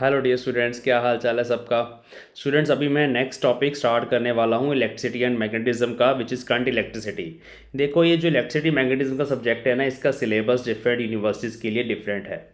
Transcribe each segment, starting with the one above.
Hello dear students, क्या हाल चाल है सबका। स्टूडेंट्स, अभी मैं नेक्स्ट टॉपिक स्टार्ट करने वाला हूँ इलेक्ट्रिसिटी एंड मैग्नेटिज्म का, विच इज़ करंट इलेक्ट्रिसिटी। देखो, ये जो इलेक्ट्रिसिटी मैग्नेटिज्म का सब्जेक्ट है ना, इसका सिलेबस डिफरेंट यूनिवर्सिटीज़ के लिए डिफरेंट है।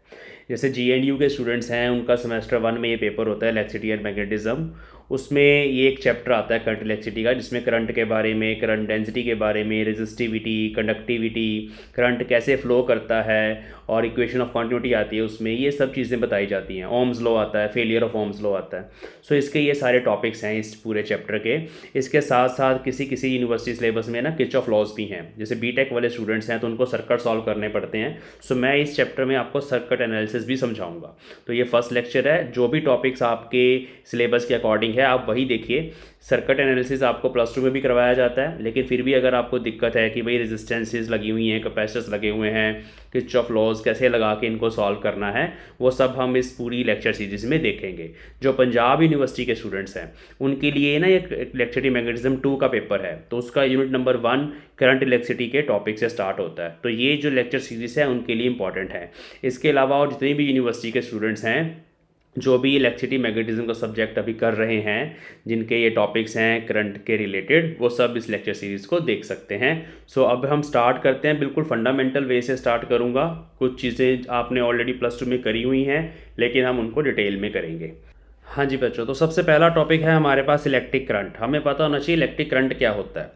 जैसे GNU के स्टूडेंट्स हैं, उनका सेमेस्टर 1 में ये पेपर होता है इलेक्ट्रिसिटी एंड मैग्नेटिज्म। उसमें ये एक चैप्टर आता है करंट इलेक्ट्रिसिटी का, जिसमें करंट के बारे में, करंट डेंसिटी के बारे में, रेजिस्टिविटी, कंडक्टिविटी, करंट कैसे फ्लो करता है, और इक्वेशन ऑफ कॉन्टिन्यूटी आती है उसमें, ये सब चीज़ें बताई जाती हैं। ओम्स लॉ आता है, फेलियर ऑफ ओम्स लॉ आता है। सो इसके ये सारे टॉपिक्स हैं इस पूरे चैप्टर के। इसके साथ साथ किसी किसी यूनिवर्सिटी सिलेबस में ना किर्चॉफ लॉज भी हैं। जैसे बीटेक वाले स्टूडेंट्स हैं तो उनको सर्किट सॉल्व करने पड़ते हैं। सो मैं इस चैप्टर में आपको सर्किट एनालिसिस भी समझाऊंगा। तो ये फर्स्ट लेक्चर है। जो भी टॉपिक्स आपके सिलेबस के अकॉर्डिंग है आप वही देखिए। सर्किट एनालिसिस आपको +2 में भी करवाया जाता है, लेकिन फिर भी अगर आपको दिक्कत है कि भाई रेजिस्टेंसेस लगी हुई हैं, कैपेसिटर्स लगे हुए हैं, किर्चॉफ लॉज कैसे लगा के इनको सॉल्व करना है, वो सब हम इस पूरी लेक्चर सीरीज़ में देखेंगे। जो पंजाब यूनिवर्सिटी के स्टूडेंट्स हैं उनके लिए ना एक इलेक्ट्रिसिटी मैग्नेटिज्म 2 का पेपर है, तो उसका यूनिट नंबर 1 करंट इलेक्ट्रिसिटी के टॉपिक से स्टार्ट होता है। तो ये जो लेक्चर सीरीज़ है उनके लिए इंपॉर्टेंट है। इसके अलावा और जितने भी यूनिवर्सिटी के स्टूडेंट्स हैं जो भी इलेक्ट्रिसिटी मैग्नेटिज्म का सब्जेक्ट अभी कर रहे हैं, जिनके ये टॉपिक्स हैं करंट के रिलेटेड, वो सब इस लेक्चर सीरीज़ को देख सकते हैं। सो अब हम स्टार्ट करते हैं। बिल्कुल फंडामेंटल वे से स्टार्ट करूँगा। कुछ चीज़ें आपने ऑलरेडी +2 में करी हुई हैं, लेकिन हम उनको डिटेल में करेंगे। हाँ जी बच्चों, तो सबसे पहला टॉपिक है हमारे पास इलेक्ट्रिक करंट। हमें पता होना चाहिए इलेक्ट्रिक करंट क्या होता है।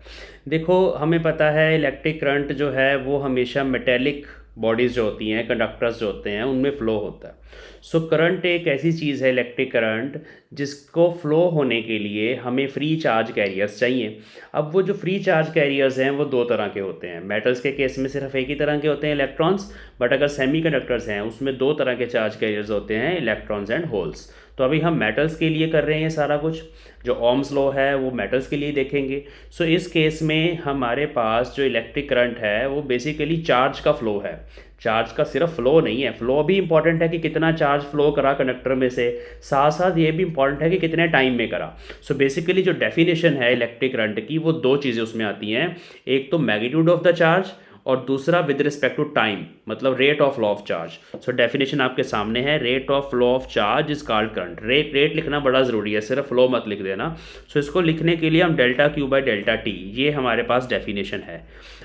देखो, हमें पता है इलेक्ट्रिक करंट जो है वो हमेशा मेटेलिक बॉडीज़ जो होती हैं, कंडक्टर्स जो होते हैं, उनमें फ़्लो होता है। सो करंट एक ऐसी चीज़ है, इलेक्ट्रिक करंट, जिसको फ्लो होने के लिए हमें फ्री चार्ज कैरियर्स चाहिए। अब वो जो फ्री चार्ज कैरियर्स हैं वो दो तरह के होते हैं। मेटल्स के केस में सिर्फ एक ही तरह के होते हैं, इलेक्ट्रॉन्स। बट अगर सेमीकंडक्टर्स हैं उसमें दो तरह के चार्ज कैरियर्स होते हैं, इलेक्ट्रॉन्स एंड होल्स। तो अभी हम मेटल्स के लिए कर रहे हैं सारा कुछ। जो ओम्स लॉ है वो मेटल्स के लिए देखेंगे। सो इस केस में हमारे पास जो इलेक्ट्रिक करंट है वो बेसिकली चार्ज का फ्लो है। चार्ज का सिर्फ फ्लो नहीं है, फ्लो भी इंपॉर्टेंट है कि कितना चार्ज फ्लो करा कंडक्टर में से, साथ साथ ये भी इंपॉर्टेंट है कि कितने टाइम में करा। सो बेसिकली जो डेफिनेशन है इलेक्ट्रिक करंट की, वो दो चीज़ें उसमें आती हैं। एक तो मैग्नीट्यूड ऑफ द चार्ज, और दूसरा विद रिस्पेक्ट टू टाइम, मतलब rate of flow of charge. So definition आपके सामने है, rate of flow of charge is called current. Rate लिखना बड़ा ज़रूरी है, सिर्फ फ्लो मत लिख देना। सो इसको लिखने के लिए हम delta Q by delta T, ये हमारे पास डेफिनेशन है।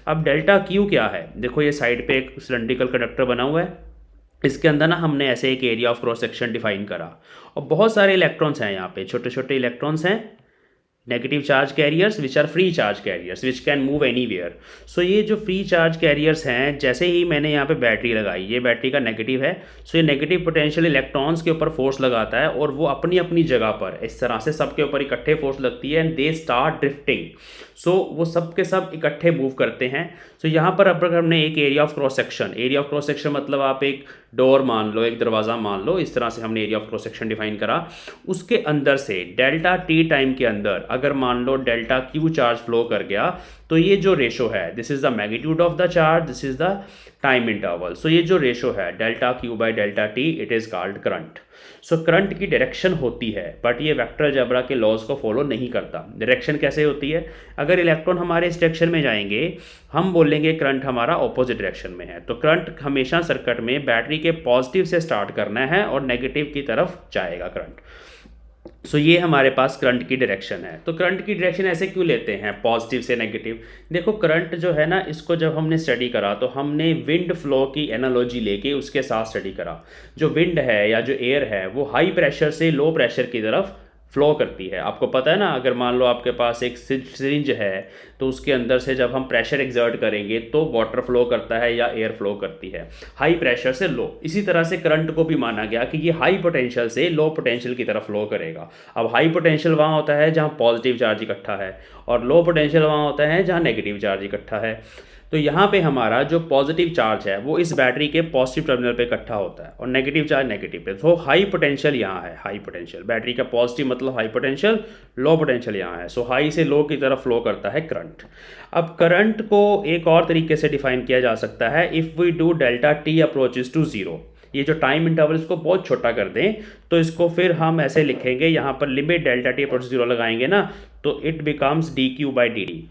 अब डेल्टा क्यू क्या है? देखो, ये साइड पे एक सिलेंड्रिकल कंडक्टर बना हुआ है। इसके अंदर ना हमने ऐसे एक area of cross section define करा, और बहुत सारे इलेक्ट्रॉन्स हैं यहाँ पे, छोटे छोटे इलेक्ट्रॉन्स हैं, negative charge carriers which are free charge carriers which can move anywhere. So ये जो फ्री चार्ज कैरियर्स हैं, जैसे ही मैंने यहाँ पे बैटरी लगाई, ये बैटरी का नेगेटिव है। सो ये नेगेटिव पोटेंशियल इलेक्ट्रॉन्स के ऊपर फोर्स लगाता है, और वो अपनी अपनी जगह पर इस तरह से सबके ऊपर इकट्ठे फोर्स लगती है, एंड दे स्टार्ट ड्रिफ्टिंग। सो वो सब के सब इकट्ठे मूव करते हैं। सो यहाँ पर अब अगर हमने एक area of cross section, area of cross section मतलब आप एक डोर मान लो, एक दरवाज़ा मान लो, इस तरह से हमने area of cross section define करा। उसके अंदर से डेल्टा टी टाइम के अंदर अगर मान लो डेल्टा क्यू चार्ज फ्लो कर गया, तो ये जो रेशो है, this is the magnitude of the charge, this is the time interval. So ये जो रेशो है delta Q by delta T, it is called current. So current की डायरेक्शन होती है, बट ये वेक्टर अलजेब्रा के लॉज को फॉलो नहीं करता। डायरेक्शन कैसे होती है? अगर इलेक्ट्रॉन हमारे इस डायरेक्शन में जाएंगे, हम बोलेंगे करंट हमारा ऑपोजिट डायरेक्शन में है। तो करंट हमेशा सर्किट में बैटरी के पॉजिटिव से स्टार्ट करना है और नेगेटिव की तरफ जाएगा करंट। सो ये हमारे पास करंट की डायरेक्शन है। तो करंट की डायरेक्शन ऐसे क्यों लेते हैं, पॉजिटिव से नेगेटिव? देखो, करंट जो है ना, इसको जब हमने स्टडी करा तो हमने विंड फ्लो की एनालॉजी लेके उसके साथ स्टडी करा। जो विंड है या जो एयर है वो हाई प्रेशर से लो प्रेशर की तरफ फ्लो करती है। आपको पता है ना, अगर मान लो आपके पास एक सिरिंज है, तो उसके अंदर से जब हम प्रेशर एक्सर्ट करेंगे तो वाटर फ्लो करता है या एयर फ्लो करती है, हाई प्रेशर से लो। इसी तरह से करंट को भी माना गया कि ये हाई पोटेंशियल से लो पोटेंशियल की तरफ फ्लो करेगा। अब हाई पोटेंशियल वहाँ होता है जहाँ पॉजिटिव चार्ज इकट्ठा है, और लो पोटेंशियल वहाँ होता है जहाँ नेगेटिव चार्ज इकट्ठा है। तो यहाँ पे हमारा जो पॉजिटिव चार्ज है वो इस बैटरी के पॉजिटिव टर्मिनल पे इकट्ठा होता है, और नेगेटिव चार्ज नेगेटिव पे। तो हाई पोटेंशियल यहाँ है, हाई पोटेंशियल बैटरी का पॉजिटिव मतलब हाई पोटेंशियल, लो पोटेंशियल यहाँ है। सो हाई से लो की तरफ फ्लो करता है करंट। अब करंट को एक और तरीके से डिफाइन किया जा सकता है, if we do delta t approaches to zero. ये जो टाइम इंटरवल इसको बहुत छोटा कर दें, तो इसको फिर हम ऐसे लिखेंगे, यहाँ पर limit delta T approach zero लगाएंगे ना, तो it becomes D Q by D D.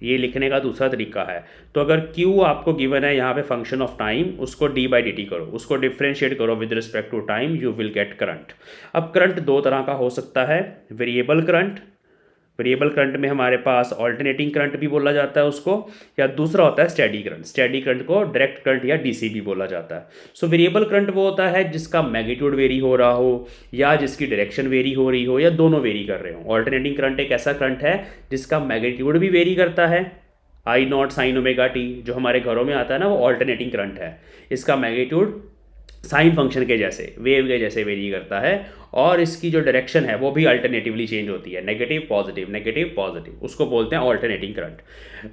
ये लिखने का दूसरा तरीका है। तो अगर Q आपको गिवन है यहाँ पे फंक्शन ऑफ टाइम, उसको d/dt करो, उसको डिफ्रेंशिएट करो with respect to time, you will get current. अब करंट दो तरह का हो सकता है, वेरिएबल करंट, वेरिएबल करंट में हमारे पास ऑल्टरनेटिंग करंट भी बोला जाता है उसको, या दूसरा होता है स्टेडी करंट। स्टेडी करंट को डायरेक्ट करंट या डीसी भी बोला जाता है। सो वेरिएबल करंट वो होता है जिसका मैग्नीट्यूड वेरी हो रहा हो या जिसकी डायरेक्शन वेरी हो रही हो या दोनों वेरी कर रहे हो। ऑल्टरनेटिंग करंट एक ऐसा करंट है जिसका मैग्नीट्यूड भी वेरी करता है, आई नॉट साइन ओमेगा टी जो हमारे घरों में आता है ना, वो ऑल्टरनेटिंग करंट है। इसका मैग्नीट्यूड साइन फंक्शन के जैसे, वेव के जैसे वेरी करता है, और इसकी जो डायरेक्शन है वो भी अल्टरनेटिवली चेंज होती है, नेगेटिव पॉजिटिव, उसको बोलते हैं ऑल्टरनेटिंग करंट।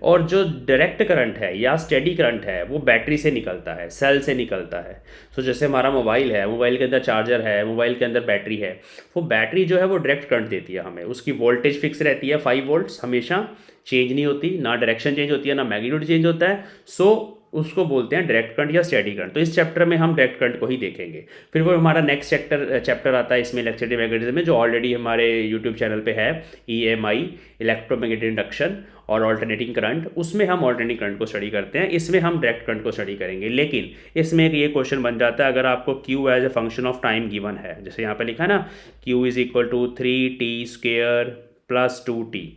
और जो डायरेक्ट करंट है या स्टेडी करंट है वो बैटरी से निकलता है, सेल से निकलता है। सो जैसे हमारा मोबाइल है, मोबाइल के अंदर चार्जर है, मोबाइल के अंदर बैटरी है, वो बैटरी जो है वो डायरेक्ट करंट देती है हमें, उसकी वोल्टेज फिक्स रहती है 5 वोल्ट्स, हमेशा चेंज नहीं होती, ना डायरेक्शन चेंज होती है ना मैग्नीट्यूड चेंज होता है। सो उसको बोलते हैं डायरेक्ट करंट या स्टेडी करंट। तो इस चैप्टर में हम डायरेक्ट करंट को ही देखेंगे। फिर वो हमारा नेक्स्ट चैप्टर आता है इसमें इलेक्ट्रिसिटी मैग्नेटिज्म में, जो ऑलरेडी हमारे यूट्यूब चैनल पे है, EMI, इलेक्ट्रोमैग्नेटिक इंडक्शन और ऑल्टरनेटिंग करंट। उसमें हम ऑल्टरनेटिंग करंट को स्टडी करते हैं, इसमें हम डायरेक्ट करंट को स्टडी करेंगे। लेकिन इसमें एक ये क्वेश्चन बन जाता है, अगर आपको Q as a function of time given है, जैसे यहाँ पे लिखा है ना, Q is equal to 3t² + 2t।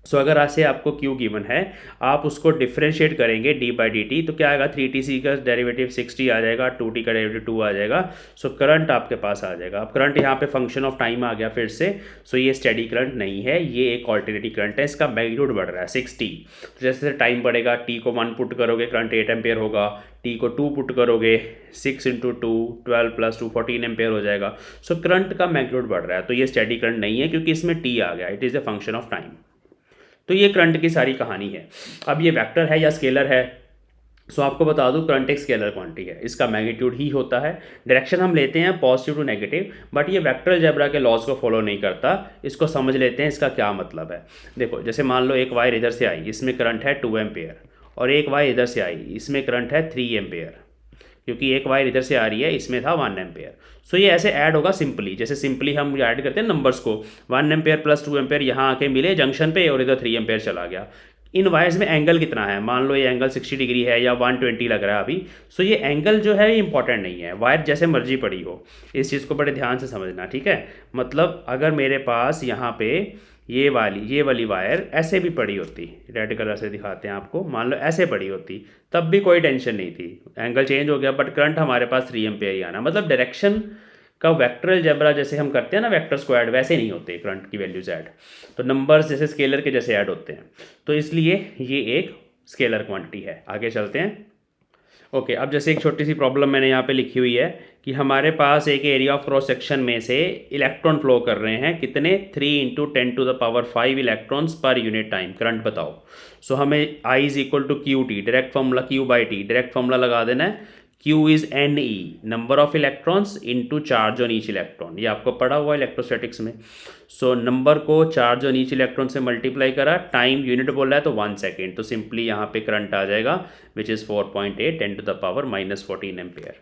So अगर ऐसे आपको Q गिवन है, आप उसको डिफ्रेंशिएट करेंगे d/dt, तो क्या आएगा, 3t का डेरिवेटिव 6t आ जाएगा, 2t का डेरिवेटिव 2 आ जाएगा। सो करंट आपके पास आ जाएगा। अब करंट यहाँ पे फंक्शन ऑफ टाइम आ गया फिर से। सो ये स्टेडी करंट नहीं है, ये एक ऑल्टरनेटिंग करंट है, इसका मैग्नीट्यूड बढ़ रहा है 6t। तो जैसे टाइम बढ़ेगा, t को 1 पुट करोगे करंट 8 एम्पेयर होगा, t को 2 पुट करोगे 6 × 2 12 + 2 14 एम्पेयर हो जाएगा। सो करंट का मैग्नीट्यूड बढ़ रहा है, तो ये स्टेडी करंट नहीं है क्योंकि इसमें t आ गया, it is A function of time. तो ये करंट की सारी कहानी है। अब ये वेक्टर है या स्केलर है, सो आपको बता दूं करंट एक स्केलर क्वांटिटी है, इसका मैग्नीट्यूड ही होता है। डायरेक्शन हम लेते हैं पॉजिटिव टू नेगेटिव, बट ये वेक्टर अलजेब्रा के लॉज को फॉलो नहीं करता। इसको समझ लेते हैं इसका क्या मतलब है। देखो, जैसे मान लो एक वायर इधर से आई, इसमें करंट है 2 एम्पेयर, और एक वायर इधर से आई, इसमें करंट है 3 एम्पेयर, क्योंकि एक वायर इधर से आ रही है, इसमें था 1 एम्पेयर। सो ये ऐसे ऐड होगा सिंपली, जैसे सिंपली हम ऐड करते हैं नंबर्स को, 1 एम्पेयर + 2 एम्पेयर यहाँ आके मिले जंक्शन पे, और इधर 3 एम्पेयर चला गया। इन वायर्स में एंगल कितना है, मान लो ये एंगल 60 डिग्री है या 120 लग रहा है अभी। सो ये एंगल जो है इंपॉर्टेंट नहीं है, वायर जैसे मर्जी पड़ी हो, इस चीज़ को बड़े ध्यान से समझना, ठीक है। मतलब अगर मेरे पास यहाँ पे ये वाली वायर ऐसे भी पड़ी होती, रेड कलर से दिखाते हैं आपको, मान लो ऐसे पड़ी होती, तब भी कोई टेंशन नहीं थी, एंगल चेंज हो गया, बट करंट हमारे पास 3 एम्पेयर ही आना। मतलब डायरेक्शन का वेक्टर अलजेब्रा जैसे हम करते हैं ना, वेक्टर स्क्वायर्ड, वैसे नहीं होते करंट की वैल्यूज ऐड। तो नंबर्स जैसे स्केलर के जैसे ऐड होते हैं, तो इसलिए ये एक स्केलर क्वांटिटी है। आगे चलते हैं। ओके, अब जैसे एक छोटी सी प्रॉब्लम मैंने यहाँ पे लिखी हुई है कि हमारे पास एक एरिया ऑफ क्रॉस सेक्शन में से इलेक्ट्रॉन फ्लो कर रहे हैं, कितने, 3 × 10⁵ electrons per unit time. Current बताओ। सो हमें I = QT, direct formula Q/T, direct formula लगा देना है। Q is NE, number of electrons into charge on each electron, ये आपको पढ़ा हुआ है इलेक्ट्रोस्टैटिक्स में। सो नंबर को चार्ज ऑन ईच इलेक्ट्रॉन से मल्टीप्लाई करा, टाइम यूनिट बोल रहा है तो 1 सेकेंड, तो सिंपली यहाँ पे करंट आ जाएगा विच इज़ 4.8 10⁻⁻14 एम्पेयर।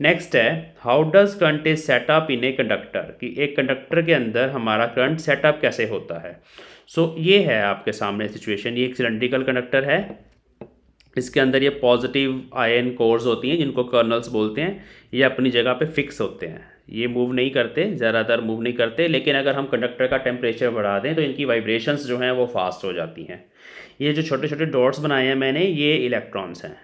नेक्स्ट है, how does current is setup in a conductor, कि एक कंडक्टर के अंदर हमारा करंट सेटअप कैसे होता है। सो ये है आपके सामने सिचुएशन, ये एक सिलेंड्रिकल कंडक्टर है, इसके अंदर ये पॉजिटिव आयन कोर्स होती हैं जिनको कर्नल्स बोलते हैं, ये अपनी जगह पे फिक्स होते हैं, ये मूव नहीं करते, ज़्यादातर मूव नहीं करते, लेकिन अगर हम कंडक्टर का टेम्परेचर बढ़ा दें तो इनकी वाइब्रेशंस जो हैं वो फास्ट हो जाती हैं। ये जो छोटे छोटे डॉट्स बनाए हैं मैंने, ये इलेक्ट्रॉन्स हैं।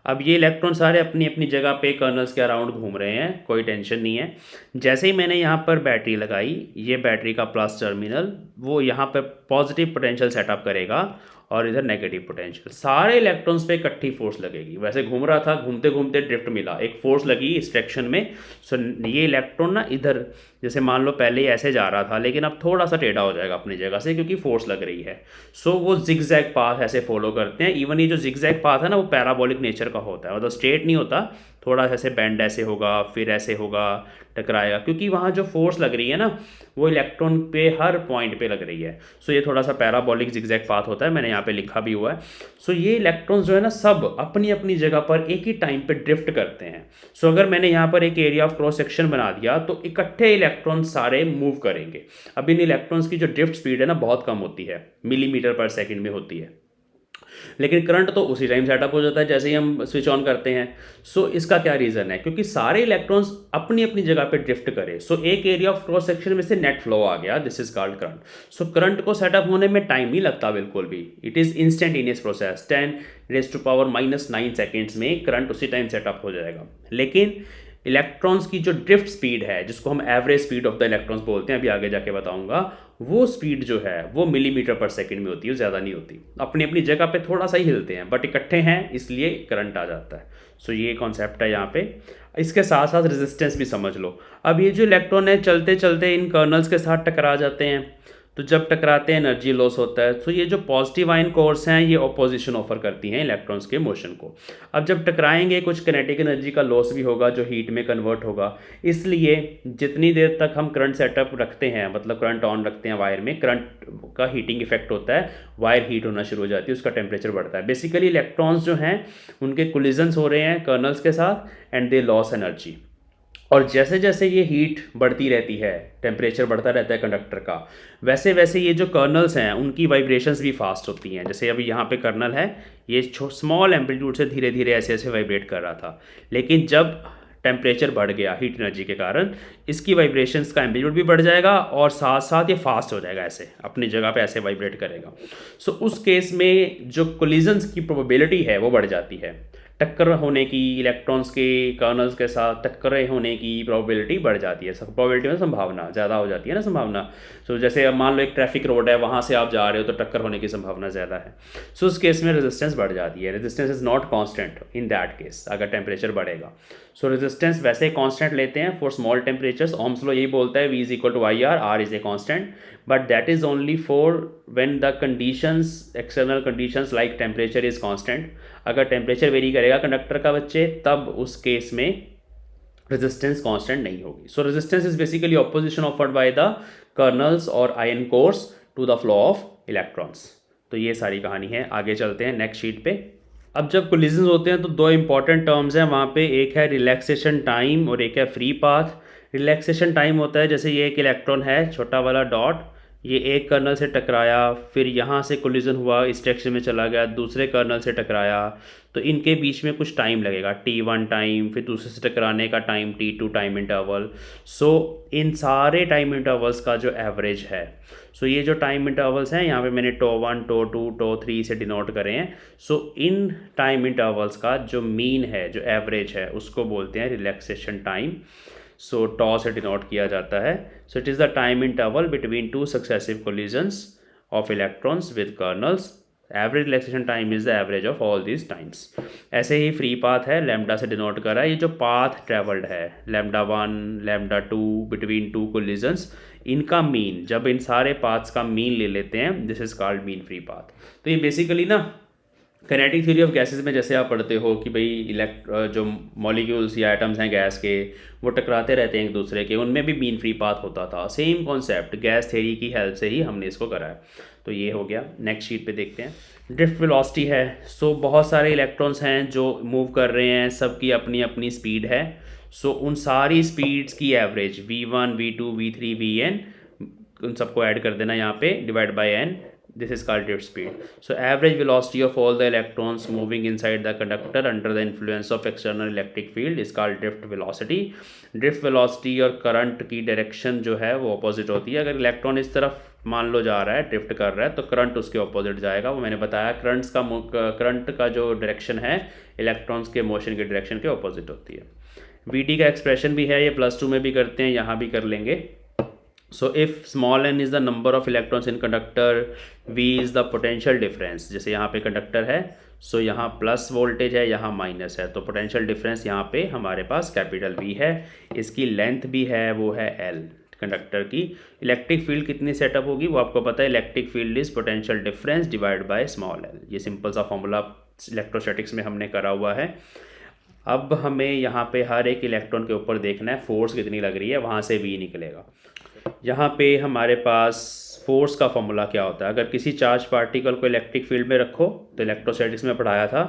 अब ये इलेक्ट्रॉन सारे अपनी अपनी जगह पे कर्नल्स के अराउंड घूम रहे हैं, कोई टेंशन नहीं है। जैसे ही मैंने यहाँ पर बैटरी लगाई, ये बैटरी का प्लस टर्मिनल वो यहाँ पर पॉजिटिव पोटेंशियल सेटअप करेगा और इधर नेगेटिव पोटेंशियल, सारे इलेक्ट्रॉन्स पे इकट्ठी फोर्स लगेगी। वैसे घूम रहा था, घूमते घूमते ड्रिफ्ट मिला, एक फोर्स लगी इस डायरेक्शन में। सो ये इलेक्ट्रॉन ना इधर, जैसे मान लो पहले ऐसे जा रहा था, लेकिन अब थोड़ा सा टेढ़ा हो जाएगा अपनी जगह से क्योंकि फोर्स लग रही है। सो वो जिगजैग पाथ ऐसे फॉलो करते हैं। इवन ये जो जिगजैग पाथ है ना, वो पैराबोलिक नेचर का होता है, मतलब स्ट्रेट नहीं होता, थोड़ा सा ऐसे बेंड ऐसे होगा, फिर ऐसे होगा, टकराएगा, क्योंकि वहाँ जो फोर्स लग रही है ना वो इलेक्ट्रॉन पे हर पॉइंट पे लग रही है। सो ये थोड़ा सा पैराबोलिक जिगजैग पाथ होता है, मैंने यहाँ पे लिखा भी हुआ है। सो ये इलेक्ट्रॉन्स जो है ना सब अपनी अपनी जगह पर एक ही टाइम पे ड्रिफ्ट करते हैं। सो अगर मैंने यहाँ पर एक एरिया ऑफ क्रॉस सेक्शन बना दिया तो इकट्ठे इलेक्ट्रॉन सारे मूव करेंगे। अब इन इलेक्ट्रॉन्स की जो ड्रिफ्ट स्पीड है ना बहुत कम होती है, मिलीमीटर पर सेकंड में होती है, लेकिन करंट तो उसी टाइम सेटअप हो जाता है जैसे ही हम स्विच ऑन करते हैं। सो इसका क्या रीज़न है, क्योंकि सारे इलेक्ट्रॉन्स अपनी अपनी जगह पे ड्रिफ्ट करें। सो एक एरिया ऑफ क्रॉस सेक्शन में से नेट फ्लो आ गया, this is called current. So current को सेटअप होने में टाइम नहीं लगता बिल्कुल भी, it is instantaneous process. 10⁻⁻⁹ seconds में करंट उसी टाइम सेटअप हो जाएगा। लेकिन इलेक्ट्रॉन्स की जो ड्रिफ्ट स्पीड है, जिसको हम average speed of the electrons बोलते हैं, अभी आगे जाके बताऊंगा, वो स्पीड जो है वो मिलीमीटर पर सेकंड में होती है, ज़्यादा नहीं होती। अपनी अपनी जगह पे थोड़ा सा ही हिलते हैं बट इकट्ठे हैं इसलिए करंट आ जाता है। सो ये कॉन्सेप्ट है यहाँ पे। इसके साथ साथ रेजिस्टेंस भी समझ लो। अब ये जो इलेक्ट्रॉन है चलते चलते इन कर्नल्स के साथ टकरा जाते हैं, तो जब टकराते हैं एनर्जी लॉस होता है। तो ये जो पॉजिटिव आयन कोर्स हैं ये ऑपोजिशन ऑफर करती हैं इलेक्ट्रॉन्स के मोशन को। अब जब टकराएंगे कुछ किनेटिक एनर्जी का लॉस भी होगा जो हीट में कन्वर्ट होगा। इसलिए जितनी देर तक हम करंट सेटअप रखते हैं, मतलब करंट ऑन रखते हैं वायर में, करंट का हीटिंग इफेक्ट होता है, वायर हीट होना शुरू हो जाती है, उसका टेम्परेचर बढ़ता है। बेसिकली इलेक्ट्रॉन्स जो हैं उनके कोलिजन्स हो रहे हैं कर्नल्स के साथ एंड दे लॉस एनर्जी। और जैसे जैसे ये हीट बढ़ती रहती है, टेम्परेचर बढ़ता रहता है कंडक्टर का, वैसे वैसे ये जो कर्नल्स हैं उनकी वाइब्रेशंस भी फास्ट होती हैं। जैसे अभी यहाँ पे कर्नल है, ये स्मॉल एम्पलीट्यूड से धीरे धीरे ऐसे ऐसे वाइब्रेट कर रहा था, लेकिन जब टेम्परेचर बढ़ गया हीट एनर्जी के कारण, इसकी वाइब्रेशंस का एम्पलीट्यूड भी बढ़ जाएगा और साथ साथ ये फास्ट हो जाएगा, ऐसे अपनी जगह पे ऐसे वाइब्रेट करेगा। सो उस केस में जो कोलिजन्स की प्रोबेबिलिटी है वो बढ़ जाती है, टक्कर होने की, इलेक्ट्रॉन्स के कर्नल्स के साथ टक्कर होने की प्रोबेबिलिटी बढ़ जाती है। प्रोबेबिलिटी में संभावना ज़्यादा हो जाती है ना, संभावना। सो जैसे अब मान लो एक ट्रैफिक रोड है, वहाँ से आप जा रहे हो तो टक्कर होने की संभावना ज़्यादा है। सो उस केस में रेजिस्टेंस बढ़ जाती है। Resistance is not constant in that case, अगर टेम्परेचर बढ़ेगा। सो रेजिस्टेंस वैसे कांस्टेंट लेते हैं for small temperatures. Ohm's law यही बोलता है V = IR, R is a constant, but that is only for when the conditions, external conditions like temperature is constant. अगर temperature vary करेगा कंडक्टर का बच्चे, तब उस केस में रेजिस्टेंस कांस्टेंट नहीं होगी। So resistance is basically opposition offered by the kernels और ion cores to the flow of electrons. तो ये सारी कहानी है। आगे चलते हैं नेक्स्ट शीट पे। अब जब कोलिजन्स होते हैं तो दो इंपॉर्टेंट टर्म्स हैं वहाँ पे, एक है रिलैक्सेशन टाइम और एक है फ्री पाथ। रिलैक्सेशन टाइम होता है जैसे ये एक इलेक्ट्रॉन है, छोटा वाला डॉट, ये एक कर्नल से टकराया, फिर यहाँ से कोलिजन हुआ, इस डायरेक्शन में चला गया, दूसरे कर्नल से टकराया, तो इनके बीच में कुछ टाइम लगेगा, T1 टाइम, फिर दूसरे से टकराने का टाइम T2 टाइम इंटरवल। सो इन सारे टाइम इंटरवल्स का जो एवरेज है, सो ये जो टाइम इंटरवल्स हैं यहाँ पे मैंने τ1, τ2, τ3 से डिनोट करे हैं। सो इन टाइम इंटरवल्स का जो मीन है, जो एवरेज है, उसको बोलते हैं रिलैक्सेशन टाइम। सो टॉ से डिनोट किया जाता है। So it is the time interval between two successive collisions of electrons with colonel's. Average relaxation time is the average of all these times. ऐसे ही फ्री पाथ है, लैम्डा से डिनोट करा है। ये जो पाथ ट्रेवल्ड है, λ1, λ2 बिटवीन टू कोलिजन्स, इनका mean, जब इन सारे पाथ्स का मीन ले लेते हैं, this is called mean free path. तो ये बेसिकली ना काइनेटिक थ्योरी ऑफ गैसेस में जैसे आप पढ़ते हो कि भाई जो मॉलिक्यूल्स या एटम्स हैं गैस के, वो टकराते रहते हैं एक दूसरे के, उनमें भी मीन फ्री पाथ होता था। सेम कॉन्सेप्ट गैस थ्योरी की हेल्प से ही हमने इसको करा है। तो ये हो गया। नेक्स्ट शीट पे देखते हैं। ड्रिफ्ट वेलोसिटी है। सो बहुत सारे इलेक्ट्रॉन्स हैं जो मूव कर रहे हैं, सबकी अपनी अपनी स्पीड है। सो उन सारी स्पीड्स की average V1, V2, V3, Vn, उन सबको ऐड कर देना यहाँ पे, divide by n। This is called drift speed. So average velocity of all the electrons moving inside the conductor under the influence of external electric field is called drift velocity. Drift velocity और current की direction जो है वो opposite होती है। अगर electron इस तरफ मान लो जा रहा है, ड्रिफ्ट कर रहा है, तो करंट उसके ऑपोजिट जाएगा। वो मैंने बताया, करंट का जो डायरेक्शन है इलेक्ट्रॉन्स के मोशन की डायरेक्शन के ऑपोजिट होती है। Vd का एक्सप्रेशन भी है, ये +2 में भी करते हैं, यहाँ भी कर लेंगे। So if small n is the number of electrons in conductor, V is the potential difference। जैसे यहाँ पे कंडक्टर है, सो यहाँ प्लस वोल्टेज है, यहाँ माइनस है, तो पोटेंशियल डिफरेंस यहाँ पे हमारे पास कैपिटल V है। इसकी लेंथ भी है, वो है L कंडक्टर की। इलेक्ट्रिक फील्ड कितनी सेटअप होगी वो आपको पता है, electric field is potential difference divide by small l। ये सिंपल सा फॉर्मूला इलेक्ट्रोस्टैटिक्स में हमने करा हुआ है। अब हमें यहाँ पे हर एक इलेक्ट्रॉन के ऊपर देखना है फोर्स कितनी लग रही है, वहाँ से वी निकलेगा। यहाँ पे हमारे पास फोर्स का फॉर्मूला क्या होता है, अगर किसी चार्ज पार्टिकल को इलेक्ट्रिक फील्ड में रखो तो इलेक्ट्रोस्टैटिक्स में पढ़ाया था,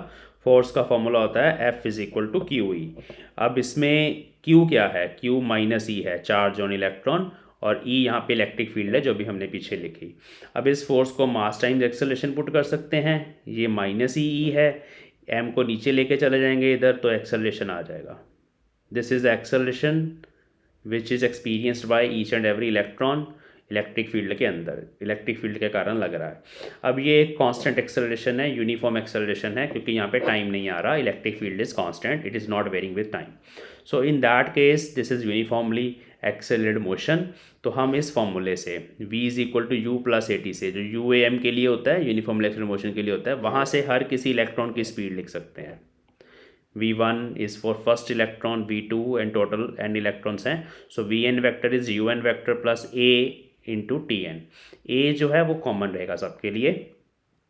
फोर्स का फॉर्मूला होता है F is equal to Q E. अब इसमें Q क्या है, Q माइनस ई है, चार्ज ऑन इलेक्ट्रॉन, और E यहाँ पे इलेक्ट्रिक फील्ड है जो भी हमने पीछे लिखी। अब इस फोर्स को मास टाइम्स एक्सेलरेशन पुट कर सकते हैं, ये माइनस ई है, m को नीचे लेके चले जाएंगे इधर तो एक्सेलरेशन आ जाएगा। This is the acceleration which is experienced by each and every electron electric field के अंदर, इलेक्ट्रिक फील्ड के कारण लग रहा है। अब ये एक कांस्टेंट एक्सेलरेशन है, यूनिफॉर्म एक्सेलरेशन है, क्योंकि यहाँ पे टाइम नहीं आ रहा, electric field is constant, it is not varying with time. So in that case this is uniformly accelerated motion. तो हम इस फॉर्मूले से v is equal to u plus a t से, जो यू ए एम के लिए होता है, यूनिफॉर्मली एक्सेलरेटेड मोशन के लिए होता है, वहाँ से हर किसी इलेक्ट्रॉन की स्पीड लिख सकते हैं। v1 is for first electron, v2 and total n electrons हैं, so vn vector is un vector plus a into tn। a जो है वो कॉमन रहेगा सबके लिए,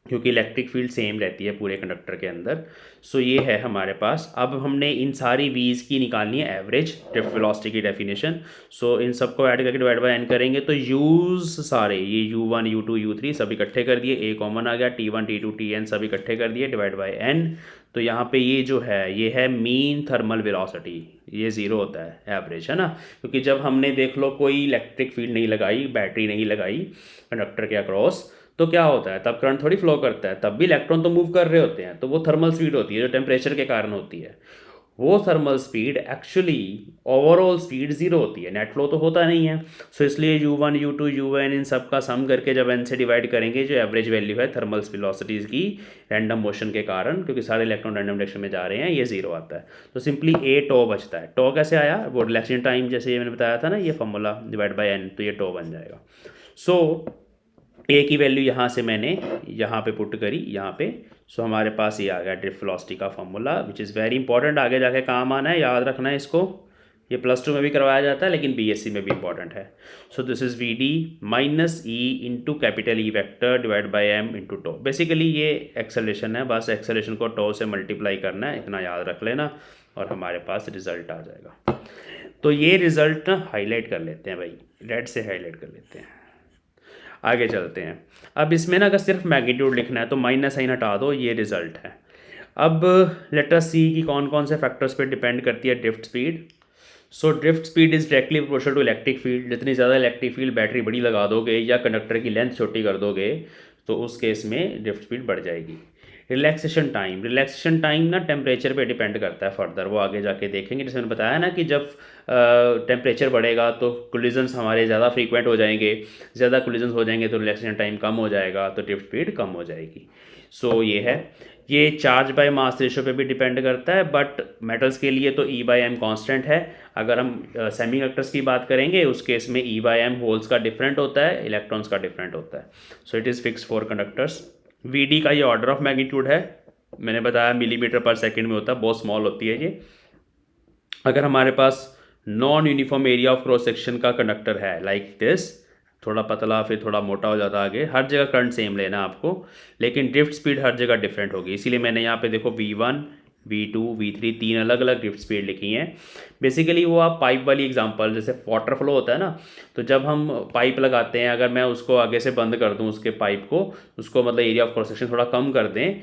क्योंकि इलेक्ट्रिक फील्ड सेम रहती है पूरे कंडक्टर के अंदर। सो ये है हमारे पास। अब हमने इन सारी वीज की निकालनी है एवरेज ड्रिफ्ट वेलोसिटी की डेफिनेशन। सो इन सबको ऐड करके डिवाइड बाय एन करेंगे तो यूज सारे ये u1 u2 u3 सब इकट्ठे कर दिए, ए कॉमन आ गया, t1 t2 tn सब इकट्ठे कर दिए, डिवाइड बाय एन। तो यहाँ पे ये जो है ये है मीन थर्मल वेलोसिटी, ये ज़ीरो होता है, एवरेज है ना, क्योंकि जब हमने देख लो कोई इलेक्ट्रिक फील्ड नहीं लगाई, बैटरी नहीं लगाई कंडक्टर के अक्रॉस, तो क्या होता है, तब करंट थोड़ी फ्लो करता है, तब भी इलेक्ट्रॉन तो मूव कर रहे होते हैं, तो वो थर्मल स्पीड होती है जो टेम्परेचर के कारण होती है। वो thermal speed actually overall speed zero होती है, नेट फ्लो तो होता नहीं है। सो इसलिए u1 u2 un इन सब का सम करके जब n से डिवाइड करेंगे, जो एवरेज वैल्यू है थर्मल वेलोसिटीज़ की रैंडम मोशन के कारण, क्योंकि सारे इलेक्ट्रॉन रैंडम डायरेक्शन में जा रहे हैं, ये ज़ीरो आता है। तो सिंपली ए टो बचता है। टो कैसे आया, वो रिलैक्सेशन टाइम जैसे ये मैंने बताया था ना, ये फॉर्मूला डिवाइड बाई n, तो ये टो बन जाएगा। सो ए की वैल्यू यहाँ से मैंने यहाँ पे पुट करी, यहाँ पे। सो हमारे पास ये आ गया ड्रिफ्ट वेलोसिटी का formula, which is very important, आगे जाके काम आना है, याद रखना है इसको। ये +2 में भी करवाया जाता है, लेकिन बीएससी में भी इंपॉर्टेंट है। So this is v d minus e into capital E vector divide by m into tau. Basically ये एक्सेलरेशन है, बस एक्सेलरेशन को टो से मल्टीप्लाई करना है, इतना याद रख लेना, और हमारे पास रिजल्ट आ जाएगा। तो ये रिजल्ट ना हाईलाइट कर लेते हैं भाई, रेड से हाईलाइट कर लेते हैं। आगे चलते हैं। अब इसमें ना अगर सिर्फ मैग्नीट्यूड लिखना है तो माइनस साइन हटा दो, ये रिजल्ट है। अब लेट अस सी कि कौन कौन से फैक्टर्स पे डिपेंड करती है drift speed. So drift speed is directly proportional to electric field. जितनी ज़्यादा इलेक्ट्रिक फील्ड बैटरी बड़ी लगा दोगे या कंडक्टर की लेंथ छोटी कर दोगे, तो उस केस में ड्रिफ्ट स्पीड बढ़ जाएगी। रिलैक्सेशन टाइम ना टेम्परेचर पे डिपेंड करता है फर्दर, वो आगे जाके देखेंगे। जैसे मैंने बताया ना कि जब टेम्परेचर बढ़ेगा तो कोलिजन्स हमारे ज़्यादा फ्रीक्वेंट हो जाएंगे, ज़्यादा कोलिजन्स हो जाएंगे तो रिलैक्सेशन टाइम कम हो जाएगा, तो ड्रिफ्ट स्पीड कम हो जाएगी। सो ये है। ये चार्ज बाय मास रेशो पे भी डिपेंड करता है, बट मेटल्स के लिए तो ई बाई एम कॉन्स्टेंट है। अगर हम सेमीकंडक्टर्स की बात करेंगे, उस केस में ई बाई एम होल्स का डिफरेंट होता है, इलेक्ट्रॉन्स का डिफरेंट होता है। So it is fix for conductors. V d का ये ऑर्डर ऑफ मैग्नीट्यूड है, मैंने बताया मिलीमीटर पर सेकेंड में होता है, बहुत स्मॉल होती है ये। अगर हमारे पास non uniform area of cross section का कंडक्टर है लाइक दिस, थोड़ा पतला फिर थोड़ा मोटा हो जाता है आगे, हर जगह करंट सेम लेना आपको, लेकिन ड्रिफ्ट स्पीड हर जगह डिफरेंट होगी। इसीलिए मैंने यहाँ पे देखो v1 v2 v3 तीन अलग अलग ड्रिफ्ट स्पीड लिखी हैं। बेसिकली वो आप पाइप वाली एग्जांपल, जैसे वाटर फ्लो होता है ना, तो जब हम पाइप लगाते हैं, अगर मैं उसको आगे से बंद कर दूँ उसके पाइप को, उसको मतलब एरिया ऑफ क्रॉस सेक्शन थोड़ा कम कर दें,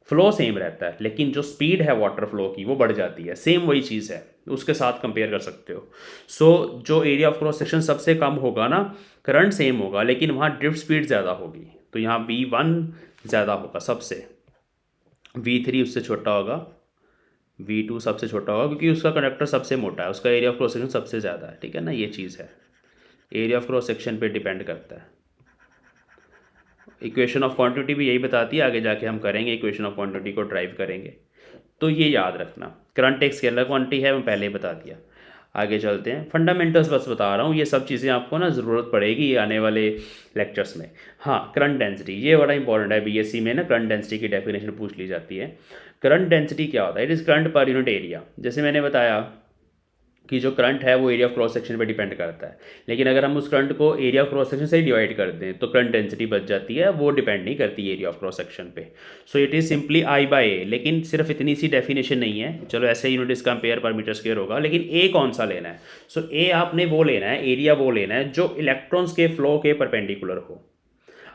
फ्लो सेम रहता है, लेकिन जो स्पीड है वाटर फ्लो की वो बढ़ जाती है। सेम वही चीज़ है, उसके साथ कंपेयर कर सकते हो। सो जो एरिया ऑफ क्रॉस सेक्शन सबसे कम होगा ना, करंट सेम होगा, लेकिन वहाँ ड्रिफ्ट स्पीड ज़्यादा होगी, तो यहाँ v1 ज़्यादा होगा सबसे, v3 उससे छोटा होगा, v2 सबसे छोटा होगा, क्योंकि उसका कंडक्टर सबसे मोटा है, उसका एरिया ऑफ क्रॉस सेक्शन सबसे ज़्यादा है। ठीक है ना, ये चीज़ है, एरिया ऑफ क्रॉस सेक्शन पे डिपेंड करता है। इक्वेशन ऑफ क्वांटिटी भी यही बताती है, आगे जाके हम करेंगे, इक्वेशन ऑफ क्वांटिटी को ड्राइव करेंगे, तो ये याद रखना। करंट एक स्केलर क्वांटिटी है, मैं पहले ही बता दिया। आगे चलते हैं, फंडामेंटल्स बस बता रहा हूँ, ये सब चीज़ें आपको ना ज़रूरत पड़ेगी आने वाले लेक्चर्स में। हाँ, करंट डेंसिटी ये बड़ा इंपॉर्टेंट है, बीएससी में ना करंट डेंसिटी की डेफिनेशन पूछ ली जाती है। करंट डेंसिटी क्या होता है, it is current per unit area. जैसे मैंने बताया कि जो करंट है वो एरिया ऑफ क्रॉस सेक्शन पे डिपेंड करता है। लेकिन अगर हम उस करंट को एरिया ऑफ क्रॉस सेक्शन से ही डिवाइड कर दें तो करंट डेंसिटी बच जाती है, वो डिपेंड नहीं करती एरिया ऑफ क्रॉस सेक्शन पे। So it is simply I by A. लेकिन सिर्फ इतनी सी डेफिनेशन नहीं है, चलो ऐसे यूनिट इसका एम्पेयर पर मीटर स्क्वायर होगा, लेकिन ए कौन सा लेना है? सो ए आपने वो लेना है, एरिया वो लेना है जो इलेक्ट्रॉन्स के फ्लो के परपेंडिकुलर हो।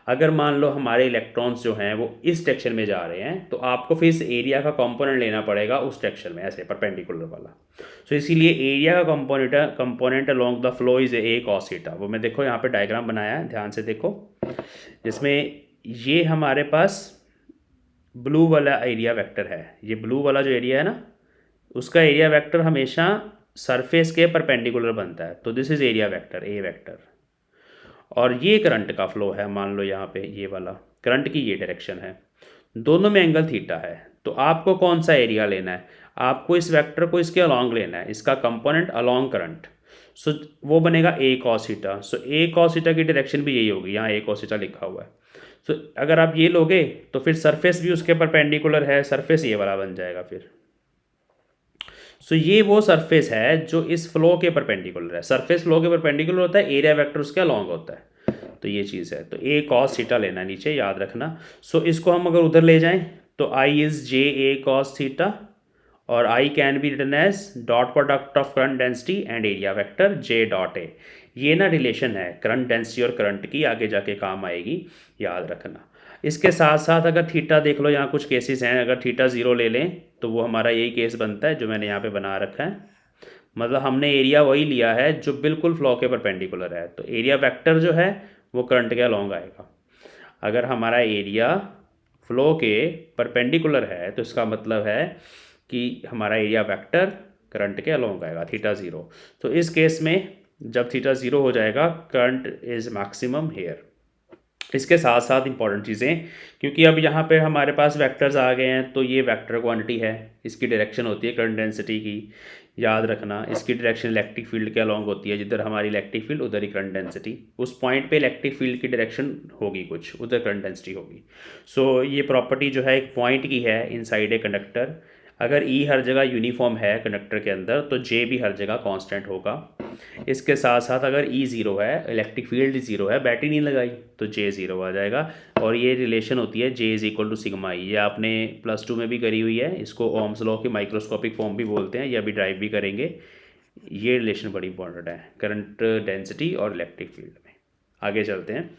अगर मान लो हमारे इलेक्ट्रॉन्स जो हैं वो इस डायरेक्शन में जा रहे हैं तो आपको फिर इस एरिया का कंपोनेंट लेना पड़ेगा उस डायरेक्शन में, ऐसे परपेंडिकुलर वाला। सो इसीलिए एरिया का component along the flow is a cos theta. वो मैं देखो यहाँ पे डायग्राम बनाया है, ध्यान से देखो, जिसमें ये हमारे पास ब्लू वाला एरिया वेक्टर है। ये ब्लू वाला जो एरिया है ना, उसका एरिया वेक्टर हमेशा सरफेस के परपेंडिकुलर बनता है, तो this is area vector, A vector. और ये करंट का फ्लो है, मान लो यहाँ पे ये वाला करंट की ये डायरेक्शन है, दोनों में एंगल थीटा है। तो आपको कौन सा एरिया लेना है? आपको इस वेक्टर को इसके अलोंग लेना है, इसका कंपोनेंट अलोंग करंट। सो वो बनेगा ए कॉस थीटा। सो ए कॉस थीटा की डायरेक्शन भी यही होगी, यहाँ ए कॉस थीटा लिखा हुआ है। सो अगर आप ये लोगे तो फिर सरफेस भी उसके परपेंडिकुलर है, सरफेस ये वाला बन जाएगा फिर। सो ये वो सरफेस है जो इस फ्लो के परपेंडिकुलर है। सरफेस फ्लो के परपेंडिकुलर होता है, एरिया वेक्टर उसके अलोंग होता है। तो ये चीज़ है, तो ए कॉस थीटा लेना नीचे, याद रखना। सो इसको हम अगर उधर ले जाएं तो I is J A cos theta, और I can be written as dot product of current density and area vector J dot A. ये ना रिलेशन है करंट डेंसिटी और करंट की, आगे जाके काम आएगी, याद रखना। इसके साथ साथ अगर थीटा देख लो, यहाँ कुछ केसेस हैं, अगर थीटा ज़ीरो ले लें तो वो हमारा यही केस बनता है जो मैंने यहाँ पे बना रखा है। मतलब हमने एरिया वही लिया है जो बिल्कुल फ्लो के परपेंडिकुलर है, तो एरिया वेक्टर जो है वो करंट के अलोंग आएगा। अगर हमारा एरिया फ्लो के परपेंडिकुलर है तो इसका मतलब है कि हमारा एरिया वेक्टर करंट के अलोंग आएगा, थीटा ज़ीरो। तो इस केस में जब थीटा ज़ीरो हो जाएगा, करंट इज़ मैक्सिमम हेयर। इसके साथ साथ इंपॉर्टेंट चीज़ें, क्योंकि अब यहाँ पे हमारे पास वेक्टर्स आ गए हैं, तो ये वेक्टर क्वांटिटी है, इसकी डायरेक्शन होती है करंट डेंसिटी की, याद रखना। इसकी डायरेक्शन इलेक्ट्रिक फील्ड के अलोंग होती है, जिधर हमारी इलेक्ट्रिक फील्ड उधर ही करंट डेंसिटी। उस पॉइंट पे इलेक्ट्रिक फील्ड की डायरेक्शन होगी कुछ, उधर करंट डेंसिटी होगी। सो ये प्रॉपर्टी जो है एक पॉइंट की है इनसाइड ए कंडक्टर। अगर ई हर जगह यूनिफॉर्म है कंडक्टर के अंदर तो जे भी हर जगह कांस्टेंट होगा। इसके साथ साथ अगर ई ज़ीरो है, इलेक्ट्रिक फील्ड ज़ीरो है, बैटरी नहीं लगाई, तो जे ज़ीरो आ जाएगा। और ये रिलेशन होती है J is equal to sigma E, ये आपने +2 में भी करी हुई है, इसको ओम्स लॉ की माइक्रोस्कोपिक फॉर्म भी बोलते हैं, ये अभी ड्राइव भी करेंगे। ये रिलेशन बड़ी इंपॉर्टेंट है करंट डेंसिटी और इलेक्ट्रिक फील्ड में। आगे चलते हैं,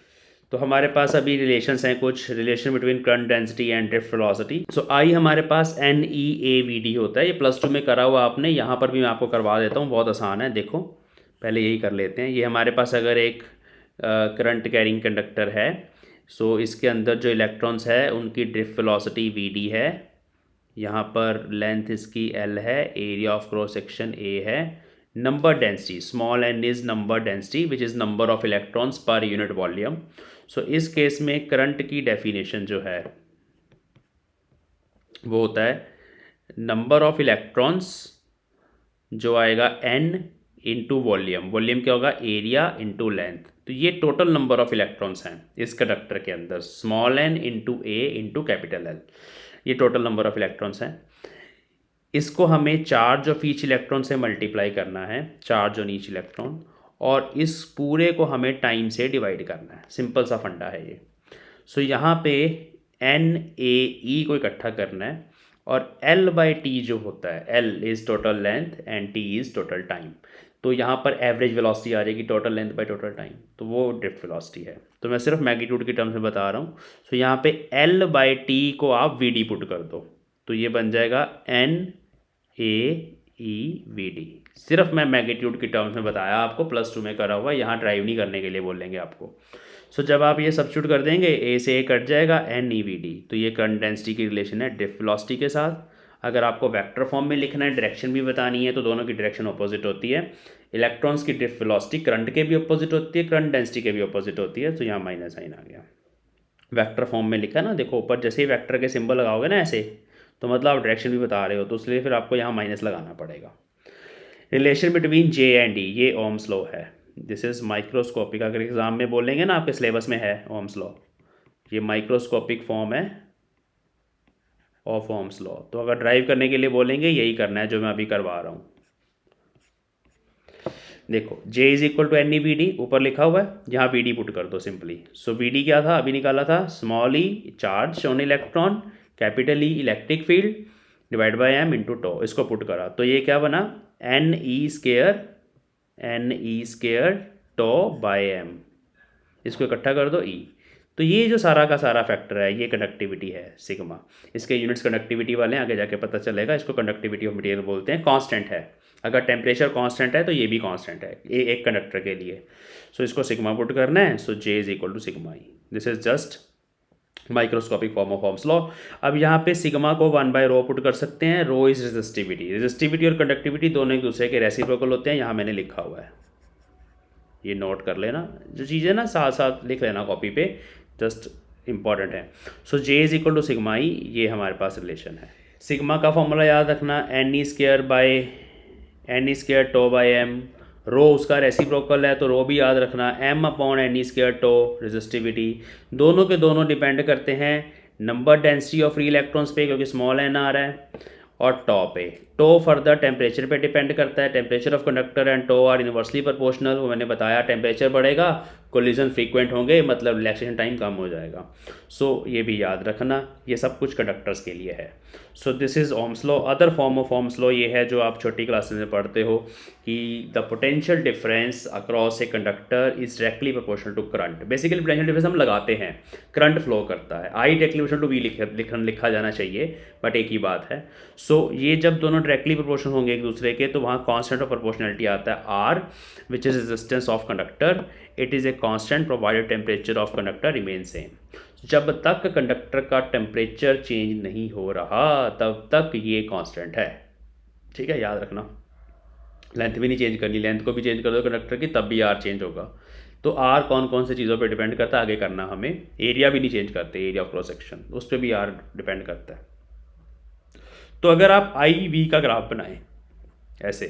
तो हमारे पास अभी रिलेशंस हैं, कुछ relation between current density and drift velocity. So I हमारे पास NEAVD होता है, ये +2 में करा हुआ आपने, यहाँ पर भी मैं आपको करवा देता हूँ, बहुत आसान है। देखो पहले यही कर लेते हैं। ये हमारे पास अगर एक करंट कैरिंग कंडक्टर है, सो इसके अंदर जो इलेक्ट्रॉन्स है उनकी ड्रिफ्ट वेलोसिटी VD है, यहाँ पर लेंथ इसकी L है, area of cross section A है, number density small n is number density which is number of electrons per unit volume. So इस केस में करंट की डेफिनेशन जो है वो होता है नंबर ऑफ इलेक्ट्रॉन्स जो आएगा n इंटू वॉल्यूम। वॉल्यूम क्या होगा? Area into length. तो ये टोटल नंबर ऑफ इलेक्ट्रॉन्स हैं इस कंडक्टर के अंदर, small n into A into capital L, ये टोटल नंबर ऑफ इलेक्ट्रॉन्स हैं। इसको हमें चार्ज ऑफ ईच इलेक्ट्रॉन से मल्टीप्लाई करना है, चार्ज ऑन ईच इलेक्ट्रॉन, और इस पूरे को हमें टाइम से डिवाइड करना है। सिंपल सा फंडा है ये। सो यहाँ पे NAE को इकट्ठा करना है, और L/T जो होता है, L is total length and T is total time. तो यहाँ पर एवरेज वेलोसिटी आ जाएगी total length by total time, तो वो ड्रिफ्ट वेलोसिटी है। तो मैं सिर्फ मैग्नीट्यूड के टर्म्स में बता रहा हूँ। सो यहाँ पे L/T को आप VD पुट कर दो, तो ये बन जाएगा NAEVD। सिर्फ मैं मैग्नीट्यूड की टर्म्स में बताया आपको, +2 में करा हुआ, यहाँ ड्राइव नहीं करने के लिए बोलेंगे आपको। सो जब आप ये सब्स्टिट्यूट कर देंगे, A से A कट जाएगा, NEVD, तो ये करंट डेंसिटी की रिलेशन है ड्रिफ्ट वेलोसिटी के साथ। अगर आपको वेक्टर फॉर्म में लिखना है, डायरेक्शन भी बतानी है, तो दोनों की डायरेक्शन अपोजिट होती है। इलेक्ट्रॉन्स की ड्रिफ्ट वेलोसिटी करंट के भी अपोजिट होती है, करंट डेंसिटी के भी अपोजिट होती है, तो यहाँ माइनस साइन आ गया। वेक्टर फॉर्म में लिखा ना, देखो ऊपर जैसे ही वेक्टर के सिंबल लगाओगे ना ऐसे, तो मतलब आप डायरेक्शन भी बता रहे हो, तो इसलिए फिर आपको यहाँ माइनस लगाना पड़ेगा। Relation between J and D, ये ओम्स लॉ है। दिस इज़ माइक्रोस्कोपिक, अगर एग्जाम में बोलेंगे ना आपके सिलेबस में है ओम्स लॉ, ये माइक्रोस्कोपिक फॉर्म है ऑफ ओम्स लॉ। तो अगर ड्राइव करने के लिए बोलेंगे, यही करना है जो मैं अभी करवा रहा हूँ। देखो J is equal to n e v d ऊपर लिखा हुआ है, यहाँ वी डी पुट कर दो सिंपली। सो वी डी क्या था अभी निकाला था, small e charge on electron, capital E electric field divide by m into tau, इसको पुट करा तो ये क्या बना, n e square tau by m, इसको इकट्ठा कर दो ई। तो ये जो सारा का सारा फैक्टर है ये कंडक्टिविटी है सिग्मा, इसके यूनिट्स कंडक्टिविटी वाले हैं, आगे जाके पता चलेगा। इसको कंडक्टिविटी ऑफ मटेरियल बोलते हैं, कांस्टेंट है। अगर टेम्परेचर कांस्टेंट है तो ये भी कांस्टेंट है ये एक कंडक्टर के लिए। सो इसको सिग्मा पुट करना है। So J is equal to sigma E, this is just microscopic form of Ohm's law. अब यहाँ पे सिग्मा को 1/ρ पुट कर सकते हैं। रो इज रेजिस्टिविटी और कंडक्टिविटी दोनों एक दूसरे के रेसिप्रोकल होते हैं, यहाँ मैंने लिखा हुआ है, ये नोट कर लेना, जो चीज़ें ना साथ साथ लिख लेना कॉपी पे, जस्ट इंपॉर्टेंट है। So J is equal to sigma E, ये हमारे पास रिलेशन है। सिग्मा का फॉर्मूला याद रखना, N E square tau by M, rho उसका रेसिप्रोकल है तो रो भी याद रखना, M upon N E square tau resistivity, दोनों के दोनों डिपेंड करते हैं number density of free electrons पे क्योंकि स्मॉल एन आ रहा है, और टो पे। टो फर्दर टेम्परेचर पे डिपेंड करता है, temperature of conductor and tau are inversely proportional, वो मैंने बताया, टेम्परेचर बढ़ेगा कोलिजन फ्रीक्वेंट होंगे मतलब रिलैक्सेशन टाइम कम हो जाएगा। सो ये भी याद रखना, ये सब कुछ कंडक्टर्स के लिए है। So this is Ohm's law. Other form of Ohm's law ये है जो आप छोटी क्लासेस में पढ़ते हो कि the potential difference across a conductor is directly proportional to current. Basically potential difference हम लगाते हैं, करंट फ्लो करता है, आई डायरेक्टली टू वी लिखा जाना चाहिए, बट एक ही बात है। सो ये जब दोनों डायरेक्टली प्रोपोर्शनल होंगे एक दूसरे के तो वहाँ कांस्टेंट ऑफ प्रोपोर्शनलिटी आता है R, which is resistance of conductor, it is a constant provided temperature of conductor remain same. जब तक कंडक्टर का टेम्परेचर चेंज नहीं हो रहा तब तक ये कांस्टेंट है, ठीक है, याद रखना। लेंथ भी नहीं चेंज करनी, लेंथ को भी चेंज कर दो कंडक्टर की तब भी आर चेंज होगा। तो आर कौन कौन से चीज़ों पे डिपेंड करता है आगे करना हमें, एरिया भी नहीं चेंज करते, एरिया ऑफ क्रॉस सेक्शन उस पर भी आर डिपेंड करता है। तो अगर आप आई वी का ग्राफ बनाएं ऐसे,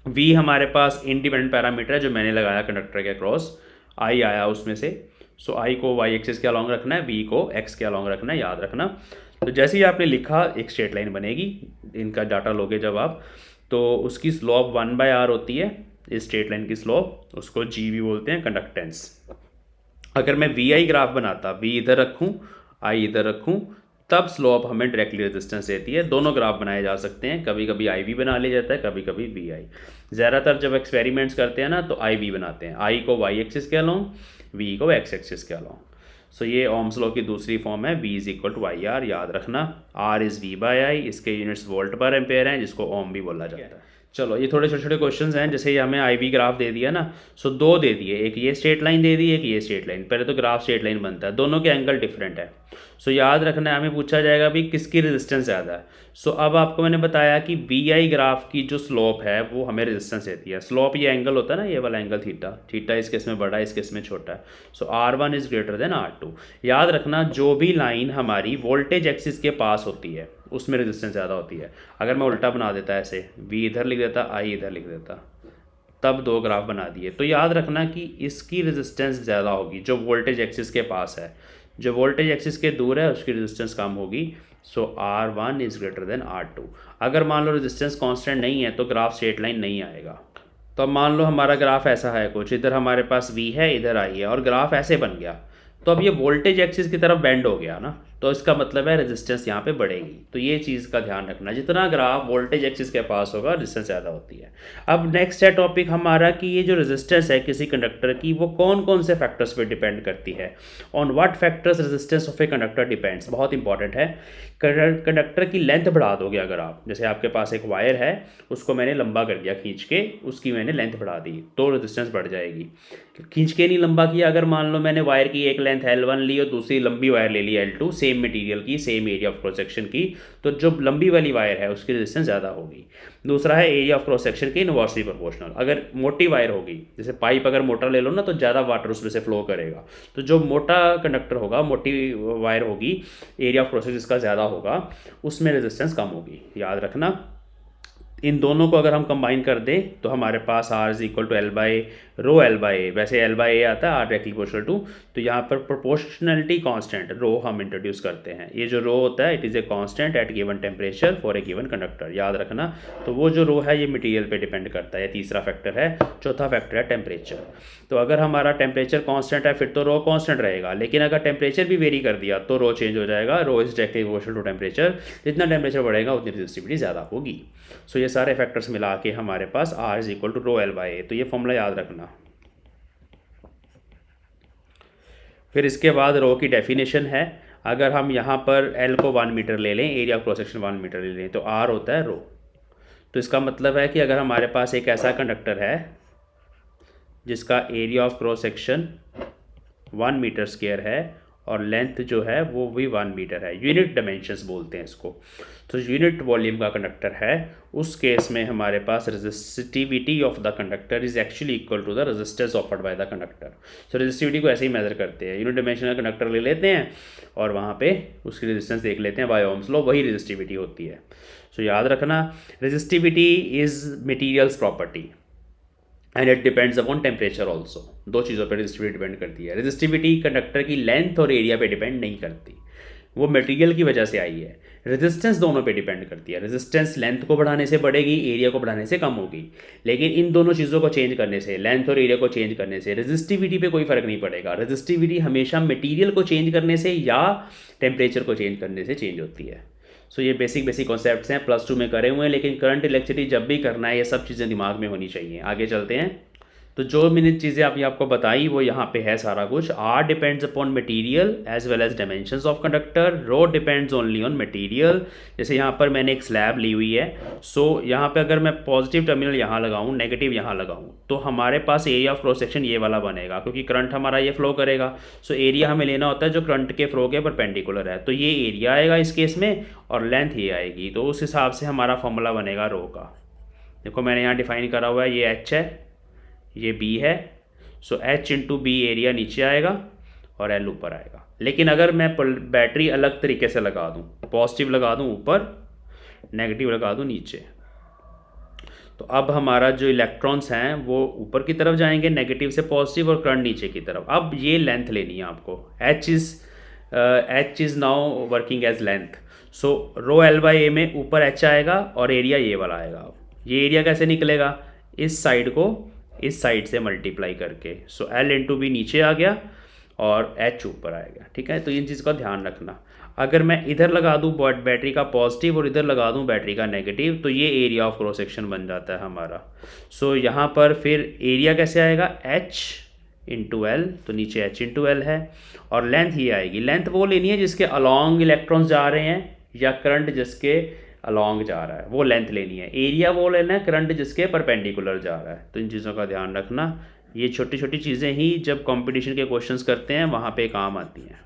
वी हमारे पास इंडिपेंडेंट पैरामीटर है जो मैंने लगाया कंडक्टर के क्रॉस, आई आया उसमें से। सो आई को वाई एक्सिस के अलॉन्ग रखना है, वी को एक्स के अलॉन्ग रखना है, याद रखना। तो जैसे ही आपने लिखा एक स्ट्रेट लाइन बनेगी, इनका डाटा लोगे जब आप, तो उसकी स्लोप 1/r होती है, इस स्ट्रेट लाइन की स्लोप, उसको जी भी बोलते हैं कंडक्टेंस। अगर मैं वी आई ग्राफ बनाता, वी इधर रखूँ आई इधर रखूँ, तब स्लोप हमें डायरेक्टली रेजिस्टेंस देती है। दोनों ग्राफ बनाए जा सकते हैं, कभी कभी आई वी बना लिया जाता है, कभी कभी वी आई। ज़्यादातर जब एक्सपेरिमेंट्स करते हैं ना तो आई वी बनाते हैं, आई को वाई एक्सिस के अलॉन्ग, वी को एक्स एक्सिस के अलॉन्ग। सो ये ओम्स लॉ की दूसरी फॉर्म है, V is equal to I R, याद रखना, R is V by I, इसके यूनिट्स वोल्ट पर एम्पेयर हैं जिसको ओम भी बोला जाता है। चलो ये थोड़े छोटे छोटे क्वेश्चंस हैं, जैसे ये हमें आई वी ग्राफ दे दिया ना, सो दो दे दिए, एक ये स्ट्रेट लाइन दे दी, एक ये स्ट्रेट लाइन। पहले तो ग्राफ स्ट्रेट लाइन बनता है, दोनों के एंगल डिफरेंट है। सो याद रखना है, हमें पूछा जाएगा भी किसकी रेजिस्टेंस ज़्यादा है। सो अब आपको मैंने बताया कि वी आई ग्राफ की जो स्लोप है वो हमें रेजिस्टेंस देती है। स्लोप ये एंगल होता है ना, ये वाला एंगल थीटा, थीटा इस केस में बड़ा है, इस केस में छोटा है। सो R1 is greater than R2। याद रखना, जो भी लाइन हमारी वोल्टेज एक्सिस के पास होती है उसमें रेजिस्टेंस ज़्यादा होती है। अगर मैं उल्टा बना देता ऐसे, वी इधर लिख देता, आई इधर लिख देता, तब दो ग्राफ बना दिए, तो याद रखना कि इसकी रेजिस्टेंस ज़्यादा होगी जो वोल्टेज एक्सिस के पास है, जो वोल्टेज एक्सिस के दूर है उसकी रेजिस्टेंस कम होगी। सो R1 is greater than R2। अगर मान लो रेजिस्टेंस कांस्टेंट नहीं है तो ग्राफ स्ट्रेट लाइन नहीं आएगा। तो अब मान लो हमारा ग्राफ ऐसा है कुछ, इधर हमारे पास V है, इधर I है, और ग्राफ ऐसे बन गया, तो अब ये वोल्टेज एक्सिस की तरफ बेंड हो गया ना, तो इसका मतलब है रेजिस्टेंस यहाँ पे बढ़ेगी। तो ये चीज़ का ध्यान रखना, जितना ग्राफ वोल्टेज एक्सिस के पास होगा रेजिस्टेंस ज़्यादा होती है। अब नेक्स्ट है टॉपिक हमारा कि ये जो रेजिस्टेंस है किसी कंडक्टर की वो कौन कौन से फैक्टर्स पे डिपेंड करती है। On what factors resistance of a conductor depends, बहुत इंपॉर्टेंट है। कंडक्टर की लेंथ बढ़ा दोगे अगर आप, जैसे आपके पास एक वायर है उसको मैंने लंबा कर दिया खींच के, उसकी मैंने लेंथ बढ़ा दी तो रेजिस्टेंस बढ़ जाएगी। खींच के नहीं लंबा किया, अगर मान लो मैंने वायर की एक लेंथ L1 ली और दूसरी लंबी वायर ले ली L2, सेम मटेरियल की, same area of cross section की, तो जो लंबी वाली वायर है उसकी रेजिस्टेंस ज़्यादा होगी। दूसरा है एरिया ऑफ क्रॉस सेक्शन के इनवर्सली प्रोपोर्शनल। अगर मोटी वायर होगी, जैसे पाइप अगर मोटा ले लो ना तो ज़्यादा वाटर उसमें से फ्लो करेगा, तो जो मोटा कंडक्टर होगा, मोटी वायर होगी, एरिया ऑफ क्रॉस सेक्शन जिसका ज़्यादा होगा उसमें रेजिस्टेंस कम होगी, याद रखना। इन दोनों को अगर हम कंबाइन कर दें तो हमारे पास R is equal to L by A, वैसे एल बाई ए आता है R डायरेक्टली प्रोपोर्शनल टू, तो यहाँ पर प्रोपोर्शनलिटी कांस्टेंट रो हम इंट्रोड्यूस करते हैं। ये जो रो होता है it is a constant eight given temperature for a given conductor, याद रखना। तो वो जो रो है ये मटेरियल पे डिपेंड करता है, ये तीसरा फैक्टर है। चौथा फैक्टर है टेम्परेचर। तो अगर हमारा टेम्परेचर कांस्टेंट है फिर तो रो कांस्टेंट रहेगा, लेकिन अगर टेम्परेचर भी वेरी कर दिया तो रो चेंज हो जाएगा। Rho is directly proportional to temperature, जितना टेम्परेचर बढ़ेगा उतनी रेजिस्टिविटी ज़्यादा होगी। सो ये सारे फैक्टर्स मिला के हमारे पास R is equal to rho L by A, तो ये फॉर्मूला याद रखना। फिर इसके बाद रो की डेफिनेशन है, अगर हम यहाँ पर L को 1 मीटर ले लें, area of cross section 1 metre ले लें, तो R होता है रो। तो इसका मतलब है कि अगर हमारे पास एक ऐसा कंडक्टर है जिसका area of cross section 1 metre square है और लेंथ जो है वो भी 1 मीटर है, यूनिट डायमेंशंस बोलते हैं इसको, तो यूनिट वॉल्यूम का कंडक्टर है, उस केस में हमारे पास resistivity of the conductor is actually equal to the resistance offered by the conductor. तो रेजिस्टिविटी को ऐसे ही मेजर करते हैं, यूनिट डायमेंशन का कंडक्टर ले लेते हैं और वहाँ पे उसकी रेजिस्टेंस देख लेते हैं बाय ओम्स लॉ, वही रेजिस्टिविटी होती है। सो याद रखना, resistivity is materials property and it depends upon temperature also. दो चीज़ों पर रेजिस्टिविटी डिपेंड करती है। रेजिस्टिविटी कंडक्टर की लेंथ और एरिया पे डिपेंड नहीं करती, वो मटेरियल की वजह से आई है। रेजिस्टेंस दोनों पे डिपेंड करती है, रेजिस्टेंस लेंथ को बढ़ाने से बढ़ेगी, एरिया को बढ़ाने से कम होगी, लेकिन इन दोनों चीज़ों को चेंज करने से, लेंथ और एरिया को चेंज करने से रेजिस्टिविटी पे कोई फर्क नहीं पड़ेगा। रेजिस्टिविटी हमेशा मटेरियल को चेंज करने से या टेम्परेचर को चेंज करने से चेंज होती है। सो ये बेसिक कॉन्सेप्ट्स हैं, +2 में करे हुए हैं, लेकिन करंट इलेक्ट्रिसिटी जब भी करना है ये सब चीज़ें दिमाग में होनी चाहिए। आगे चलते हैं। तो जो मैंने चीज़ें अभी आपको बताई वो यहाँ पे है सारा कुछ। R depends upon material as well as dimensions of conductor, rho depends only on material. जैसे यहाँ पर मैंने एक स्लैब ली हुई है, सो यहाँ पे अगर मैं पॉजिटिव टर्मिनल यहाँ लगाऊँ, नेगेटिव यहाँ लगाऊँ, तो हमारे पास एरिया ऑफ क्रॉस सेक्शन ये वाला बनेगा, क्योंकि करंट हमारा ये फ्लो करेगा। सो एरिया हमें लेना होता है जो करंट के फ्लो के परपेंडिकुलर है, तो ये एरिया आएगा इस केस में और लेंथ ये आएगी, तो उस हिसाब से हमारा फॉर्मूला बनेगा रो का। देखो मैंने यहाँ डिफाइन करा हुआ है, ये H है, ये B है, सो H इंटू बी एरिया नीचे आएगा और L ऊपर आएगा। लेकिन अगर मैं बैटरी अलग तरीके से लगा दूँ, पॉजिटिव लगा दूँ ऊपर, नेगेटिव लगा दूँ नीचे, तो अब हमारा जो इलेक्ट्रॉन्स हैं वो ऊपर की तरफ जाएंगे नेगेटिव से पॉजिटिव और करंट नीचे की तरफ। अब ये लेंथ लेनी है आपको, H is now working as length. So rho L by A में ऊपर H आएगा और एरिया ये वाला आएगा। ये एरिया कैसे निकलेगा, इस साइड को इस साइड से मल्टीप्लाई करके, सो L इंटू बी नीचे आ गया और H ऊपर आएगा। ठीक है, तो इन चीज़ का ध्यान रखना। अगर मैं इधर लगा दूँ बैटरी का पॉजिटिव और इधर लगा दूँ बैटरी का नेगेटिव, तो ये एरिया ऑफ क्रॉस सेक्शन बन जाता है हमारा। सो यहाँ पर फिर एरिया कैसे आएगा, H इंटू एल, तो नीचे H इंटू एल है और लेंथ ये आएगी। लेंथ वो लेनी है जिसके अलॉन्ग इलेक्ट्रॉन्स जा रहे हैं या करंट जिसके अलॉन्ग जा रहा है, वो लेंथ लेनी है। एरिया वो लेना है करंट जिसके परपेंडिकुलर जा रहा है। तो इन चीज़ों का ध्यान रखना, ये छोटी छोटी चीज़ें ही जब कंपटीशन के क्वेश्चंस करते हैं वहाँ पे काम आती हैं।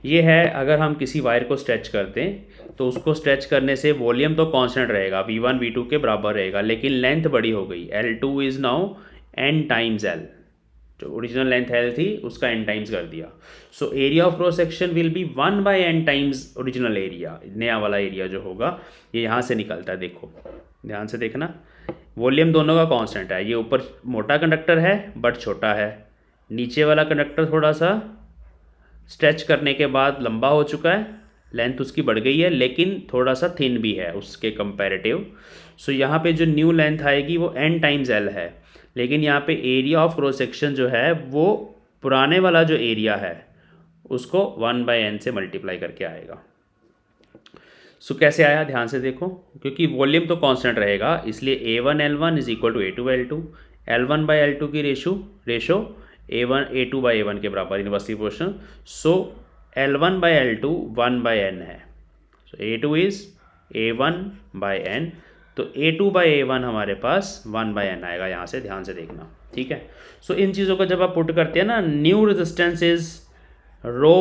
ये है, अगर हम किसी वायर को स्ट्रेच करते हैं तो उसको स्ट्रेच करने से वॉल्यूम तो कांस्टेंट रहेगा, V1 V2 के बराबर रहेगा, लेकिन लेंथ बड़ी हो गई। L2 is now n times L, जो ओरिजिनल लेंथ L थी उसका n टाइम्स कर दिया। So area of cross section will be 1 by n times original area. नया वाला एरिया जो होगा ये यहाँ से निकलता है, देखो ध्यान से देखना। वॉल्यूम दोनों का कांस्टेंट है, ये ऊपर मोटा कंडक्टर है बट छोटा है, नीचे वाला कंडक्टर थोड़ा सा स्ट्रेच करने के बाद लंबा हो चुका है, लेंथ उसकी बढ़ गई है लेकिन थोड़ा सा थिन भी है उसके कंपैरेटिव। सो यहाँ पे जो न्यू लेंथ आएगी वो n टाइम्स L है, लेकिन यहाँ पे एरिया ऑफ क्रॉस सेक्शन जो है वो पुराने वाला जो एरिया है उसको 1 बाई n से मल्टीप्लाई करके आएगा। सो कैसे आया ध्यान से देखो, क्योंकि वॉल्यूम तो कांस्टेंट रहेगा इसलिए A1 L1 is equal to A2 L2, L1 by L2 की रेशो A2 बाई A1 के बराबर, inversely proportional. So L1 by L2 1 by n है, सो A2 is A1 by n, तो A2 बाई A1 हमारे पास 1 by n आएगा, यहाँ से ध्यान से देखना। ठीक है, सो इन चीज़ों को जब आप पुट करते हैं ना, new resistance is rho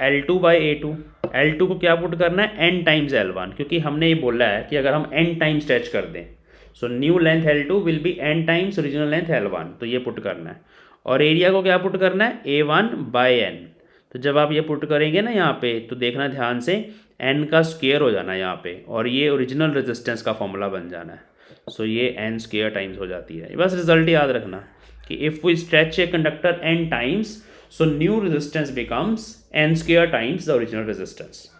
L2 by A2। L2 को क्या पुट करना है, n टाइम्स L1, क्योंकि हमने ये बोला है कि अगर हम n टाइम्स स्ट्रेच कर दें, so new length L2 will be n times original length L1, तो ये पुट करना है। और एरिया को क्या पुट करना है, A1 बाई n। तो जब आप ये पुट करेंगे ना यहाँ पे, तो देखना ध्यान से, एन का स्क्वायर हो जाना है यहाँ पे, और ये ओरिजिनल रेजिस्टेंस का फॉर्मूला बन जाना है। सो ये एन स्क्वायर टाइम्स हो जाती है। बस रिजल्ट याद रखना कि if we stretch a conductor n times, so new resistance becomes n square times the original resistance.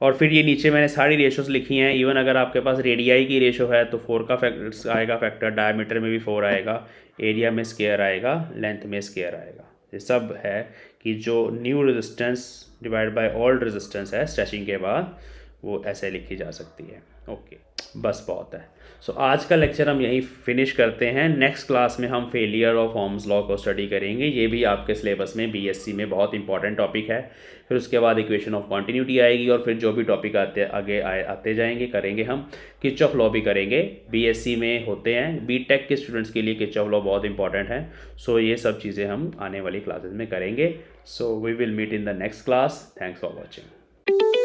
और फिर ये नीचे मैंने सारी रेशोज लिखी हैं। इवन अगर आपके पास रेडियाई की रेशो है तो 4 का फैक्टर आएगा, फैक्टर डायमीटर में भी 4 आएगा, एरिया में स्क्वायर आएगा, लेंथ में स्क्वायर आएगा। ये सब है कि जो new resistance divide by old resistance है स्ट्रेचिंग के बाद, वो ऐसे लिखी जा सकती है। ओके, बस बहुत है। सो आज का लेक्चर हम यहीं फिनिश करते हैं। नेक्स्ट क्लास में हम फेलियर ऑफ ओम्स लॉ को स्टडी करेंगे। ये भी आपके सिलेबस में बीएससी में बहुत इंपॉर्टेंट टॉपिक है। फिर उसके बाद इक्वेशन ऑफ कॉन्टिन्यूटी आएगी, और फिर जो भी टॉपिक आते जाएंगे करेंगे हम। किर्चॉफ लॉ भी करेंगे, बीएससी में होते हैं। बीटेक के स्टूडेंट्स के लिए किर्चॉफ लॉ बहुत इंपॉर्टेंट है। सो ये सब चीज़ें हम आने वाली क्लासेस में करेंगे। So we will meet in the next class. Thanks for watching.